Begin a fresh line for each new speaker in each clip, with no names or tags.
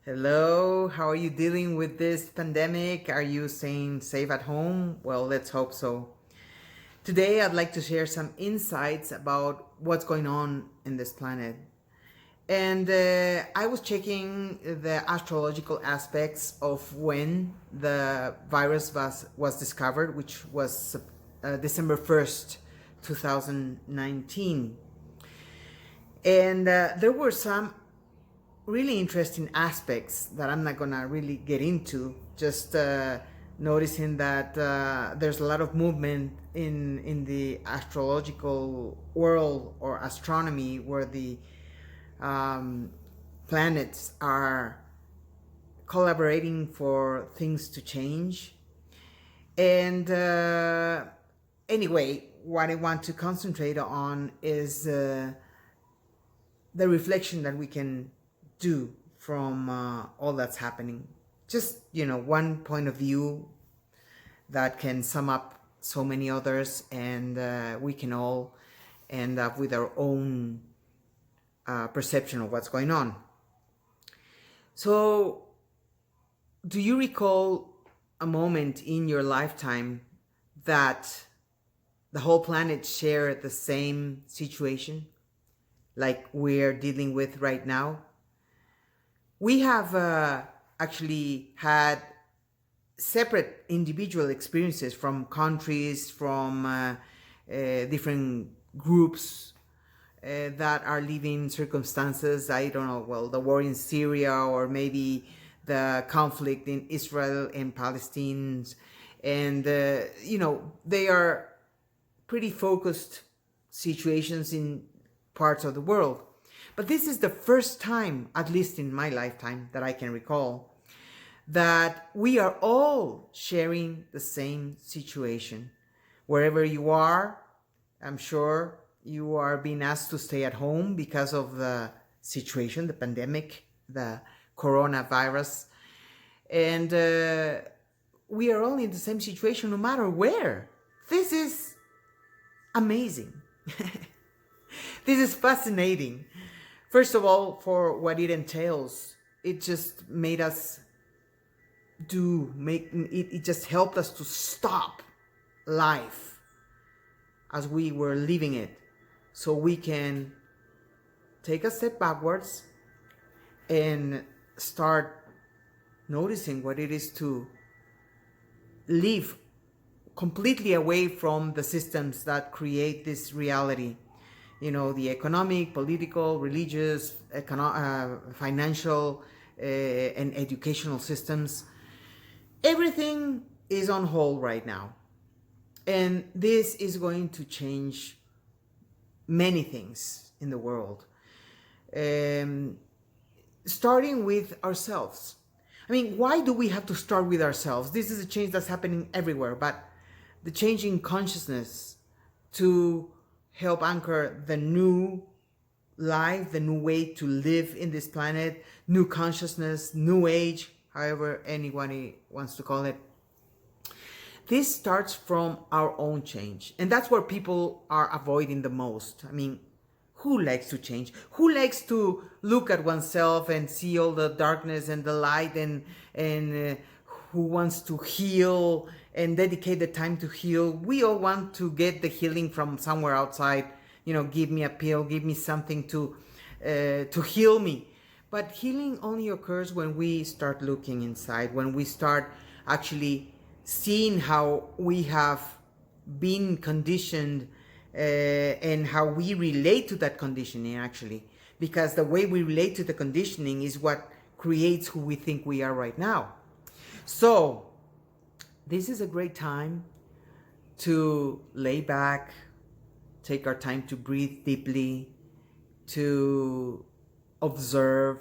Hello, how are you dealing with this pandemic? Are you staying safe at home? Well, let's hope so. Today, I'd like to share some insights about what's going on in this planet. And I was checking the astrological aspects of when the virus was discovered, which was December 1st, 2019. And there were some really interesting aspects that I'm not gonna really get into. Just noticing that there's a lot of movement in the astrological world or astronomy, where the um, planets are collaborating for things to change. And anyway, what I want to concentrate on is the reflection that we can do from all that's happening. Just, one point of view that can sum up so many others, and we can all end up with our own perception of what's going on. So, do you recall a moment in your lifetime that the whole planet shared the same situation like we're dealing with right now? We have actually had separate individual experiences from countries, from different groups that are living circumstances. I don't know, well, the war in Syria, or maybe the conflict in Israel and Palestine. And, they are pretty focused situations in parts of the world. But this is the first time, at least in my lifetime that I can recall, that we are all sharing the same situation. Wherever you are, I'm sure you are being asked to stay at home because of the situation, the pandemic, the coronavirus. And we are all in the same situation no matter where. This is amazing. This is fascinating. First of all, for what it entails, it just made us it just helped us to stop life as we were living it, so we can take a step backwards and start noticing what it is to live completely away from the systems that create this reality. The economic, political, religious, financial, and educational systems. Everything is on hold right now. And this is going to change many things in the world. Starting with ourselves. Why do we have to start with ourselves? This is a change that's happening everywhere, but the change in consciousness to help anchor the new life, the new way to live in this planet, new consciousness, new age, however anyone wants to call it. This starts from our own change. And that's where people are avoiding the most. Who likes to change? Who likes to look at oneself and see all the darkness and the light, and who wants to heal and dedicate the time to heal? We all want to get the healing from somewhere outside. Give me a pill, give me something to heal me. But healing only occurs when we start looking inside, when we start actually seeing how we have been conditioned, and how we relate to that conditioning, actually. Because the way we relate to the conditioning is what creates who we think we are right now. So, this is a great time to lay back, take our time to breathe deeply, to observe,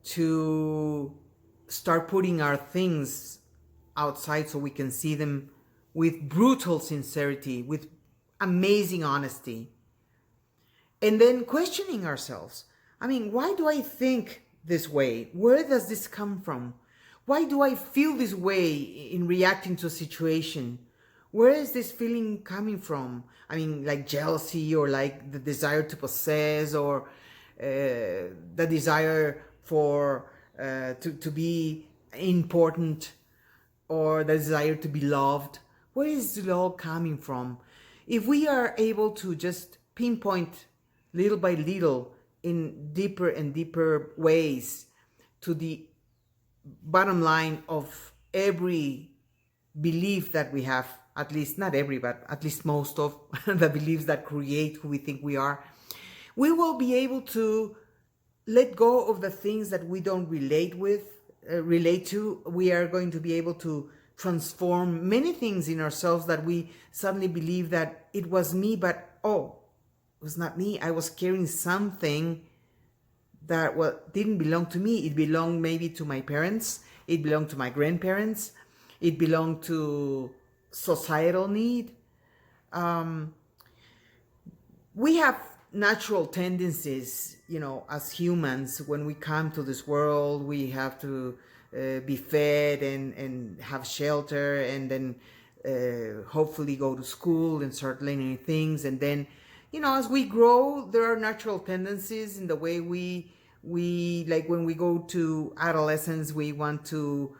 to start putting our things outside so we can see them with brutal sincerity, with amazing honesty. And then questioning ourselves. Why do I think this way? Where does this come from? Why do I feel this way in reacting to a situation? Where is this feeling coming from? Like jealousy, or like the desire to possess, or the desire for to be important, or the desire to be loved. Where is it all coming from? If we are able to just pinpoint little by little in deeper and deeper ways to the bottom line of every belief that we have, at least not every, but at least most of the beliefs that create who we think we are, we will be able to let go of the things that we don't relate to. We are going to be able to transform many things in ourselves that we suddenly believe that it was me, but oh, it was not me. I was carrying something that, well, didn't belong to me. It belonged maybe to my parents. It belonged to my grandparents. It belonged to societal need. We have natural tendencies, as humans. When we come to this world, we have to be fed and have shelter, and then hopefully go to school and start learning things. And then, as we grow, there are natural tendencies in the way we like when we go to adolescence, we want to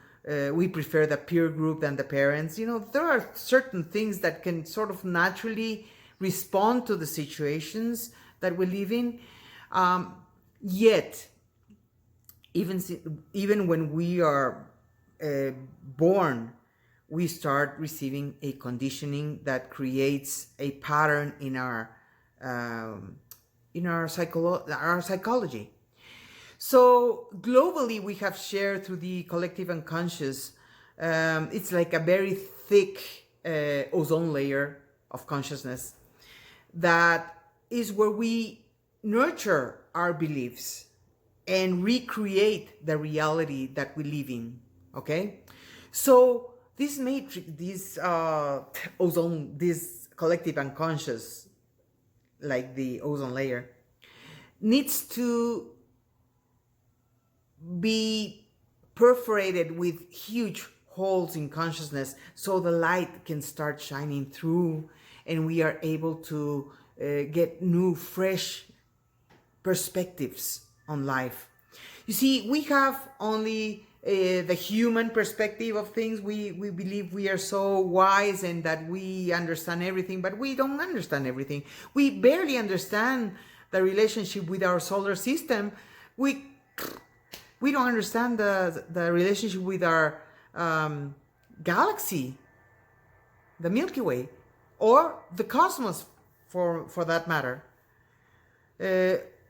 we prefer the peer group than the parents. There are certain things that can sort of naturally respond to the situations that we live in. Yet, even when we are born, we start receiving a conditioning that creates a pattern in our psychology. So globally, we have shared through the collective unconscious. It's like a very thick ozone layer of consciousness that is where we nurture our beliefs and recreate the reality that we live in. Okay, so this matrix, this ozone, this collective unconscious, like the ozone layer, needs to be perforated with huge holes in consciousness so the light can start shining through, and we are able to get new, fresh perspectives on life. You see, we have only the human perspective of things. We believe we are so wise and that we understand everything, but we don't understand everything. We barely understand the relationship with our solar system. We don't understand the relationship with our galaxy, the Milky Way, or the cosmos, for that matter.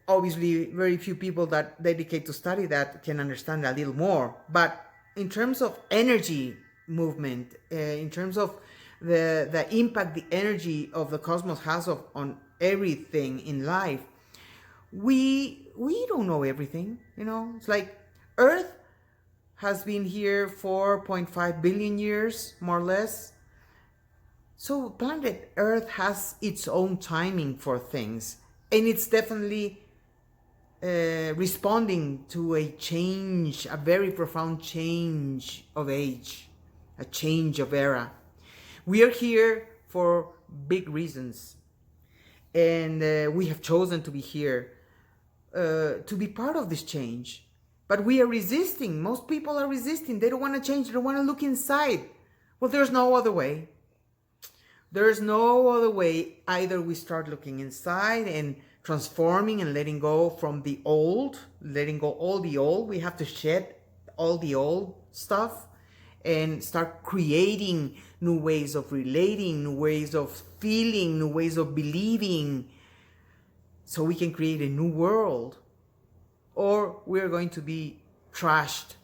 Obviously, very few people that dedicate to study that can understand a little more. But in terms of energy movement, in terms of the impact the energy of the cosmos has on everything in life, we don't know everything. It's like Earth has been here 4.5 billion years, more or less. So planet Earth has its own timing for things, and it's definitely responding to a change, a very profound change of age, a change of era. We are here for big reasons, and we have chosen to be here to be part of this change. But we are resisting. Most people are resisting. They don't want to change. They don't want to look inside. Well, there's no other way. There's no other way. Either we start looking inside and transforming and letting go from the old, letting go all the old. We have to shed all the old stuff and start creating new ways of relating, new ways of feeling, new ways of believing, so we can create a new world. Or we're going to be trashed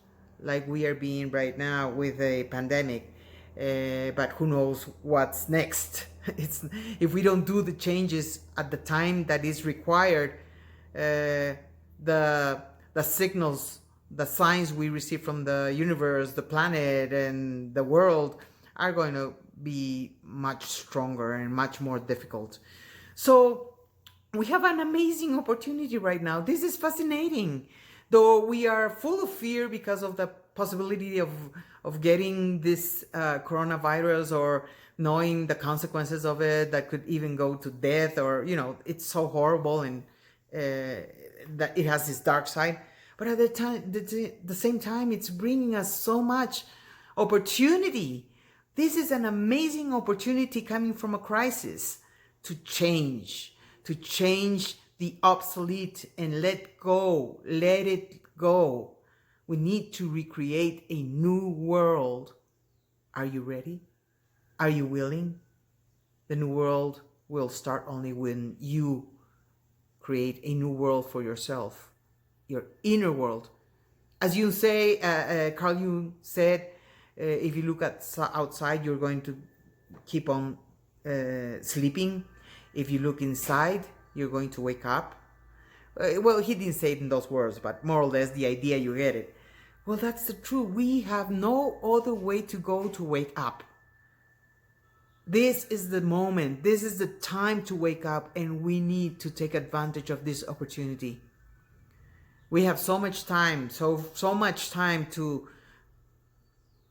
like we are being right now with a pandemic. But who knows what's next? If we don't do the changes at the time that is required, the signals, the signs we receive from the universe, the planet, and the world are going to be much stronger and much more difficult. So we have an amazing opportunity right now. This is fascinating. Though we are full of fear because of the possibility of getting this coronavirus, or knowing the consequences of it that could even go to death, or, it's so horrible, and that it has this dark side. but at the same time, it's bringing us so much opportunity. This is an amazing opportunity coming from a crisis to change the obsolete and let it go. We need to recreate a new world. Are you ready? Are you willing? The new world will start only when you create a new world for yourself, your inner world. As you say, Carl Jung said, if you look at outside, you're going to keep on sleeping. If you look inside, you're going to wake up. Well, he didn't say it in those words, but more or less the idea, you get it. Well, that's the truth. We have no other way to go to wake up. This is the moment. This is the time to wake up, and we need to take advantage of this opportunity. We have so much time, so much time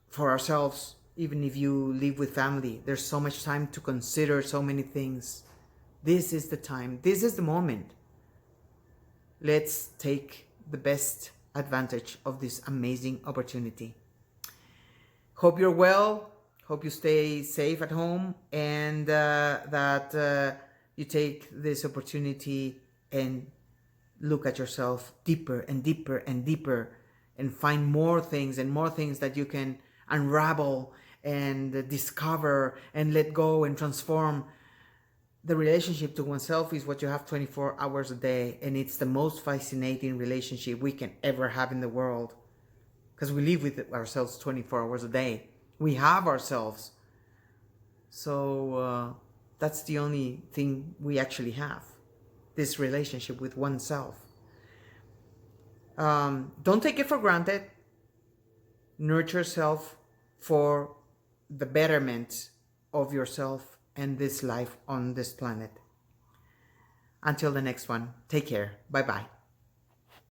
for ourselves. Even if you live with family, there's so much time to consider so many things. This is the time. This is the moment. Let's take the best advantage of this amazing opportunity. Hope you're well. Hope you stay safe at home, and that you take this opportunity and look at yourself deeper and deeper and deeper, and find more things that you can unravel and discover and let go and transform. The relationship to oneself is what you have 24 hours a day, and it's the most fascinating relationship we can ever have in the world, because we live with ourselves 24 hours a day. We have ourselves. So that's the only thing we actually have, this relationship with oneself. Don't take it for granted. Nurture yourself for the betterment of yourself and this life on this planet. Until the next one, take care. Bye-bye.